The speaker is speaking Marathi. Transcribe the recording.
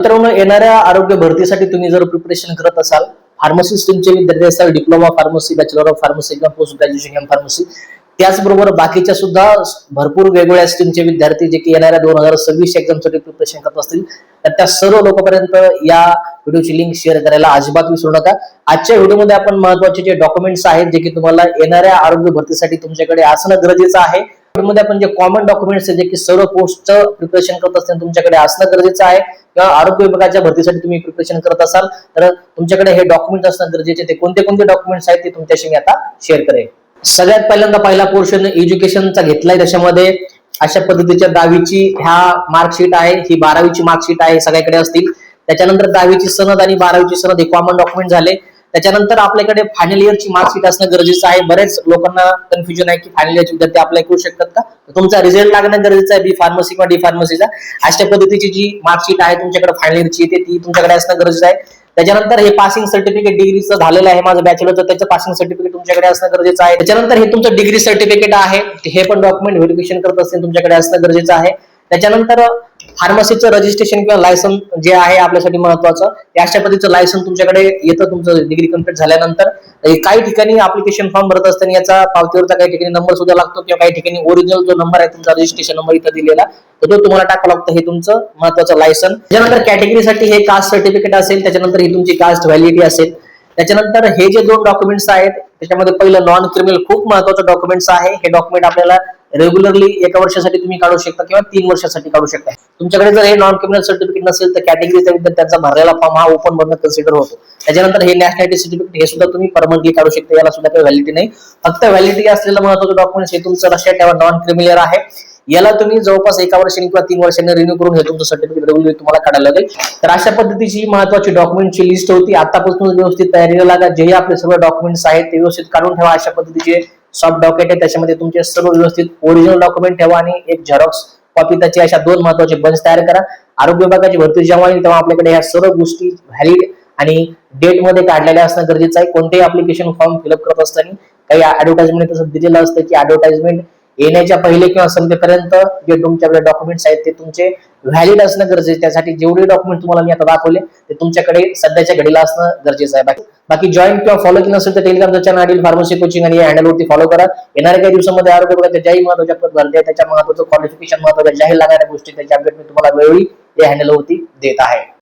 मित्रांनो, येणाऱ्या आरोग्य भरतीसाठी तुम्ही जर प्रिपरेशन करत असाल, फार्मसी स्ट्रीमचे विद्यार्थी असाल, diploma pharmacy, bachelor of pharmacy किंवा पोस्ट ग्रॅज्युएशन इन फार्मसी, त्याचबरोबर बाकीच्या सुद्धा भरपूर वेगवेगळ्या स्ट्रीमचे विद्यार्थी जे की येणाऱ्या 2026 एक्झामसाठी प्रिपरेशन करत असतील, तर त्या सर्व लोकांपर्यंत या व्हिडिओची लिंक शेअर करायला अजिबात विसरू नका. आजच्या व्हिडिओमध्ये आपण महत्त्वाचे जे डॉक्युमेंट्स आहेत जे की तुम्हाला येणाऱ्या आरोग्य भरतीसाठी तुमच्याकडे असणं गरजेचं आहे, मध्ये आपण जे कॉमन डॉक्युमेंट्स आहेत जे की सर्व पोस्टचं प्रिपरेशन करत असताना तुमच्याकडे असणं गरजेचं आहे, किंवा आरोग्य विभागाच्या भरतीसाठी तुम्ही प्रिपरेशन करत असाल तर तुमच्याकडे हे डॉक्युमेंट असणं गरजेचे. ते कोणते कोणते डॉक्युमेंट्स आहेत ते तुमच्याशी मी आता शेअर करेन. सगळ्यात पहिल्यांदा पहिला पोर्शन एज्युकेशनचा घेतलाय. त्याच्यामध्ये अशा पद्धतीच्या 10वीची ह्या मार्कशीट आहे, ही 12वीची मार्कशीट आहे, सगळ्याकडे असतील. त्याच्यानंतर 10वीची सनद आणि 12वीची सनद हे कॉमन डॉक्युमेंट झाले. त्याच्यानंतर आपल्याकडे फायनल इयरची मार्कशीट असणं गरजेचं आहे. बरेच लोकांना कन्फ्युजन आहे की फायनल इयरचे विद्यार्थी अप्लाय करू शकतात का, तुमचा रिझल्ट लागणं गरजेचं आहे, बी फार्मसी किंवा डी फार्मसीचा. अशा पद्धतीची जी मार्कशीट आहे तुमच्याकडे फायनल इयरची येते ती तुमच्याकडे असणं गरजेचं आहे. त्याच्यानंतर हे पासिंग सर्टिफिकेट डिग्रीचं झालेलं आहे माझं बॅचलरचं, त्याचं पासिंग सर्टिफिकेट तुमच्याकडे असणं गरजेचं आहे. त्याच्यानंतर हे तुमचं डिग्री सर्टिफिकेट आहे, हे पण डॉक्युमेंट व्हेरिफिकेशन करत असतील तुमच्याकडे असणं गरजेचं आहे. त्याच्यानंतर फार्मसीचं रजिस्ट्रेशन किंवा लायसन जे आहे आपल्यासाठी महत्वाचं, अशा पद्धतीचं लायसन तुमच्याकडे येतं तुमचं डिग्री कंप्लीट झाल्यानंतर. काही ठिकाणी अप्लिकेशन फॉर्म भरत असताना याचा पावतीवरचा काही ठिकाणी नंबर सुद्धा लागतो, किंवा काही ठिकाणी ओरिजिनल जो नंबर आहे तुमचा रजिस्ट्रेशन नंबर इथं दिलेला तो तुम्हाला टाकावा लागतो. हे तुमचं महत्वाचं लायसन. त्याच्यानंतर कॅटेगरीसाठी हे कास्ट सर्टिफिकेट असेल, त्याच्यानंतर ही तुमची कास्ट व्हॅलिडिटी असेल. त्याच्यानंतर हे जे 2 डॉक्युमेंट्स आहेत त्याच्यामध्ये पहिलं नॉन क्रिमिनल खूप महत्वाचं डॉक्युमेंट्स आहे. हे डॉक्युमेंट आपल्याला रेग्युलरली 1 वर्षासाठी तुम्ही काढू शकता किंवा 3 वर्षासाठी काढू शकता. तुमच्याकडे जर हे नॉन क्रिमिनल सर्टिफिकेट नसेल तर कॅटेगरीचा विद्यार्थ्यांचा भरलेला फॉर्म हा ओपन भरणं कन्सिडर होतो. त्याच्यानंतर हे नॅशनॅलिटी सर्टिफिकेट हे सुद्धा तुम्ही परमनंटली काढू शकता, याला सुद्धा काही व्हॅलिडिटी नाही. फक्त व्हॅलिडिटी असलेलं महत्वाचं डॉक्युमेंट्स हे तुमचं लक्षात ठेवा नॉन क्रिमिनल आहे. याला तुम्ही जवळपास 1 वर्षाने किंवा 3 वर्षांनी रिन्यू करून हे तुमचं सर्टिफिकेट रेग्युलरली तुम्हाला काढायला लागेल. तर अशा पद्धतीची महत्वाची डॉक्युमेंटची लिस्ट होती. आतापासून व्यवस्थित तयारीला लागा. जे आपले सर्व डॉक्युमेंट्स आहेत ते व्यवस्थित काढून ठेवा. अशा पद्धतीचे सॉफ्ट डॉक्युमेंट आहे, त्याच्यामध्ये तुमचे सर्व व्यवस्थित ओरिजिनल डॉक्युमेंट ठेवा आणि एक झेरॉक्स कॉपी त्याची अशा 2 महत्वाचे बंच तयार करा. आरोग्य विभागाची भरती जेव्हा येईल तेव्हा आपल्याकडे ह्या सर्व गोष्टी व्हॅलिड आणि डेट मध्ये काढलेल्या असणं गरजेचं आहे. कोणतेही अप्लिकेशन फॉर्म फिलअप करत असताना काही ऍडव्हर्टाइजमेंट तसं दिलेलं असतं की ऍडव्हर्टाइजमेंट येण्याच्या पहिले किंवा संपेपर्यंत जे तुमच्याकडे डॉक्युमेंट्स आहेत ते तुमचे व्हॅलिड असणं गरजेचं. त्यासाठी जेवढे डॉक्युमेंट तुम्हाला मी आता दाखवले ते तुमच्याकडे सध्याच्या घडीला असणं गरजेचं आहे. बाकी जॉईन किंवा फॉलो केलं नसेल तर टेलिग्रामचं चॅनल आदिल फार्मसी कोचिंग आणि या हँडलवरती फॉलो करा. येणाऱ्या काही दिवसामध्ये आरोग्य विभागाच्या ज्याही महत्वाच्या भरती आहे त्याच्या महत्वाचं क्वालिफिकेशन महत्वाच्या जाहीर लागणाऱ्या गोष्टी त्याची अपडेट मी तुम्हाला वेळोवेळी या हँडलवरती देत आहे.